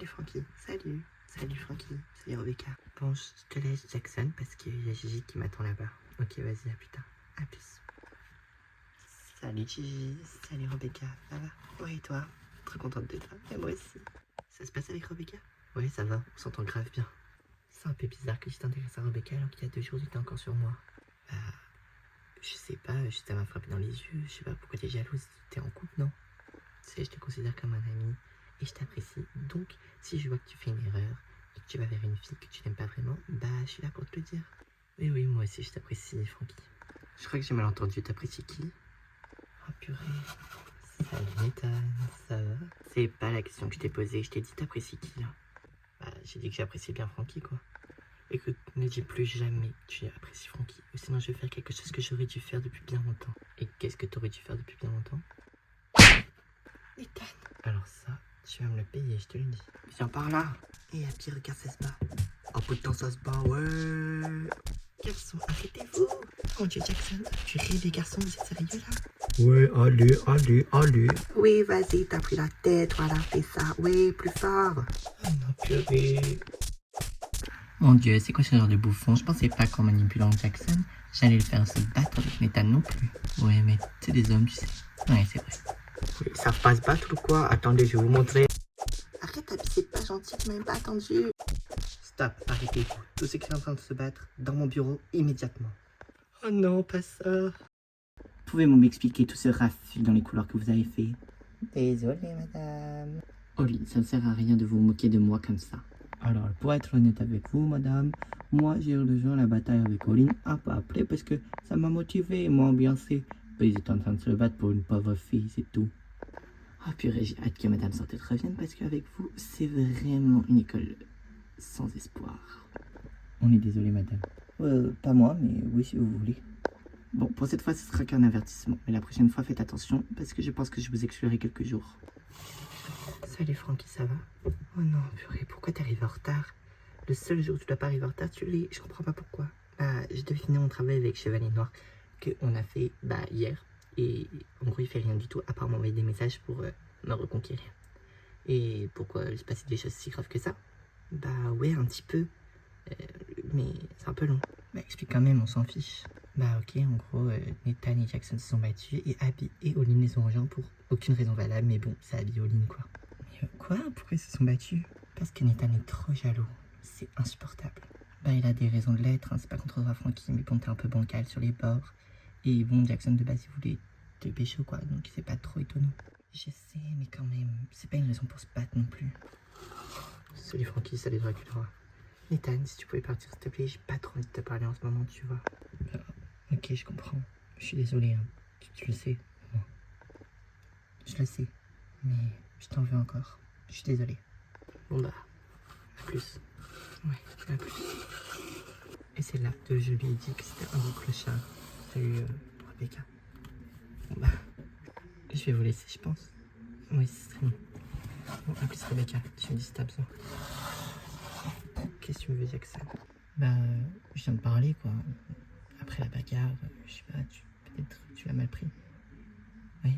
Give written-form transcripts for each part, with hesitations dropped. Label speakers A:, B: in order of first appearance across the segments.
A: Francky. Salut. Salut Francky. Salut Rebecca. Bon, je te laisse Jackson parce qu'il y a Gigi qui m'attend là-bas. Ok, vas-y, à plus tard. À plus. Salut Gigi. Salut Rebecca. Ça va? Oui, et toi? Très contente d'être là. Et moi aussi. Ça se passe avec Rebecca? Oui, ça va. On s'entend grave bien. C'est un peu bizarre que tu t'intéresses à Rebecca alors qu'il y a 2 jours, tu étais encore sur moi. Bah, je sais pas, juste ça m'a frappé dans les yeux. Je sais pas pourquoi t'es jalouse. T'es en couple, non? Tu sais, je te considère comme un ami et je t'apprécie. Donc, si je vois que tu fais une erreur et que tu vas vers une fille que tu n'aimes pas vraiment, bah, je suis là pour te le dire. Mais oui, moi aussi, je t'apprécie, Francky. Je crois que j'ai mal entendu. T'apprécies qui? Oh, purée. Salut, Nathan. Ça va? C'est pas la question que je t'ai posée. Je t'ai dit, t'apprécies qui, là? Bah, j'ai dit que j'appréciais bien Francky, quoi. Écoute, ne dis plus jamais que tu apprécies Francky. Ou sinon, je vais faire quelque chose que j'aurais dû faire depuis bien longtemps. Et qu'est-ce que t'aurais dû faire depuis bien longtemps? Nathan. Alors ça, tu vas me le payer, je te le dis. Viens par là. Et à pire, regarde, ça se bat. Oh putain, ça se bat, ouais. Garçon, arrêtez-vous. Oh Dieu, Jackson, tu ris les garçons, vous êtes sérieux là? Ouais, allez, allez, allez. Oui, vas-y, t'as pris la tête, voilà, fais ça. Oui, plus fort. Oh non, purée. Mon Dieu, c'est quoi ce genre de bouffon? Je pensais pas qu'en manipulant Jackson, j'allais le faire se battre avec Nathan non plus. Ouais, mais c'est des hommes, tu sais. Ouais, c'est vrai. Ils savent pas se battre ou quoi? Attendez, je vais vous montrer. Arrête, Abby, c'est pas gentil, tu m'as même pas attendu. Stop, arrêtez-vous. Tous ceux qui sont en train de se battre, dans mon bureau, immédiatement. Oh non, pas ça. Pouvez-vous m'expliquer tout ce raffut dans les couleurs que vous avez fait? Désolée, madame. Oli, ça ne sert à rien de vous moquer de moi comme ça. Alors, pour être honnête avec vous, madame, moi, j'ai rejoint la bataille avec Olin un peu après parce que ça m'a motivé et m'a ambiancé. Ils étaient en train de se battre pour une pauvre fille, c'est tout. Ah purée, j'ai hâte que Madame Santé revienne parce qu'avec vous, c'est vraiment une école sans espoir. On est désolé, madame. Pas moi, mais oui, si vous voulez. Bon, pour cette fois, ce sera qu'un avertissement. Mais la prochaine fois, faites attention parce que je pense que je vous exclurai quelques jours. Salut Francky, ça va? Oh non, purée, pourquoi t'es arrivé en retard? Le seul jour où tu dois pas arriver en retard, tu l'es. Je comprends pas pourquoi. Bah, je devais finir mon travail avec Chevalier Noir qu'on a fait hier. Et en gros, il fait rien du tout à part m'envoyer des messages pour me reconquérir. Et pourquoi il se passait des choses si graves que ça? Bah ouais, un petit peu. Mais c'est un peu long. Bah explique quand même, on s'en fiche. Bah ok, en gros, Nathan et Jackson se sont battus et Abby et Olin les ont rejoints pour aucune raison valable. Mais bon, c'est Abby et Olin quoi. Mais quoi? Pourquoi ils se sont battus? Parce que Nathan est trop jaloux. C'est insupportable. Bah il a des raisons de l'être, hein. C'est pas contre toi Francky, mais bon, t'es un peu bancal sur les bords. Et bon, Jackson de base il voulait te pécho quoi, donc c'est pas trop étonnant. Je sais, mais quand même, c'est pas une raison pour se battre non plus. Salut Francky, salut Dracula. Nathan, si tu pouvais partir s'il te plaît, j'ai pas trop envie de te parler en ce moment, tu vois. Ok, je comprends. Je suis désolé, hein. Tu le sais. Bon. Je le sais, mais je t'en veux encore. Je suis désolé. Bon bah, à plus. Ouais, à plus. Et c'est là que je lui ai dit que c'était un beau clochard. Salut Rebecca. Bon bah, je vais vous laisser, je pense. Oui, c'est bon. Bon, à plus Rebecca, tu me dis si t'as besoin. Qu'est-ce que tu me veux, Jackson? Bah, je viens de parler, quoi. Après la bagarre, je sais pas, peut-être tu l'as mal pris. Oui,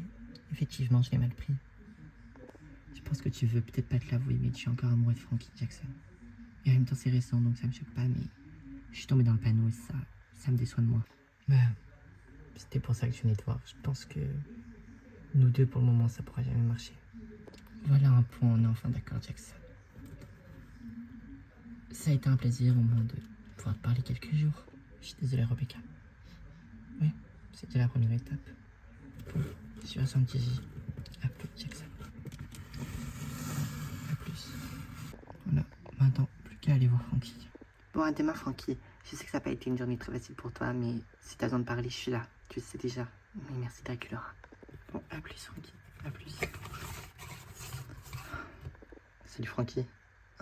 A: effectivement, je l'ai mal pris. Je pense que tu veux peut-être pas te l'avouer, mais tu es encore amoureux de Frankie Jackson. Et en même temps, c'est récent, donc ça me choque pas, mais je suis tombée dans le panneau et ça me déçoit de moi. Bah, c'était pour ça que je venais te voir. Je pense que nous deux, pour le moment, ça pourra jamais marcher. Voilà un point, on est enfin d'accord, Jackson. Ça a été un plaisir au moins de pouvoir te parler quelques jours. Je suis désolée, Rebecca. Oui, c'était la première étape. Bon, je suis ressenti. À plus, Jackson. À plus. Voilà, maintenant, plus qu'à aller voir Francky. Bon, à demain, Francky. Je sais que ça n'a pas été une journée très facile pour toi, mais si t'as besoin de parler, je suis là. Tu le sais déjà. Mais merci, Dracula. Bon, à plus, Francky. À plus. Salut, Francky.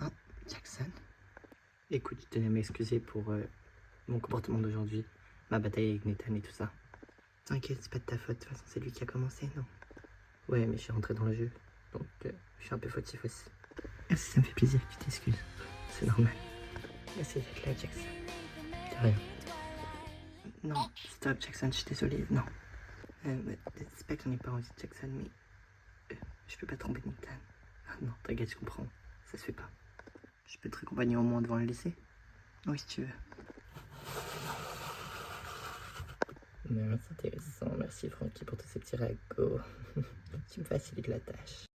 A: Oh, Jackson. Écoute, je tenais à m'excuser pour mon comportement d'aujourd'hui, ma bataille avec Nathan et tout ça. T'inquiète, c'est pas de ta faute, de toute façon c'est lui qui a commencé, non? Ouais, mais je suis rentré dans le jeu, donc je suis un peu fautif aussi. Merci, ça me fait plaisir que tu t'excuses. C'est normal. Merci d'être là, Jackson. De rien. Non, stop, Jackson, je suis désolé, non. C'est pas que j'en ai pas envie de Jackson, mais je peux pas tromper Nathan. Ah non, t'inquiète, je comprends. Ça se fait pas. Je peux te accompagner au moins devant le lycée? Oui, si tu veux. Non, c'est intéressant. Merci Francky pour tous ces petits ragots. Tu me facilites la tâche.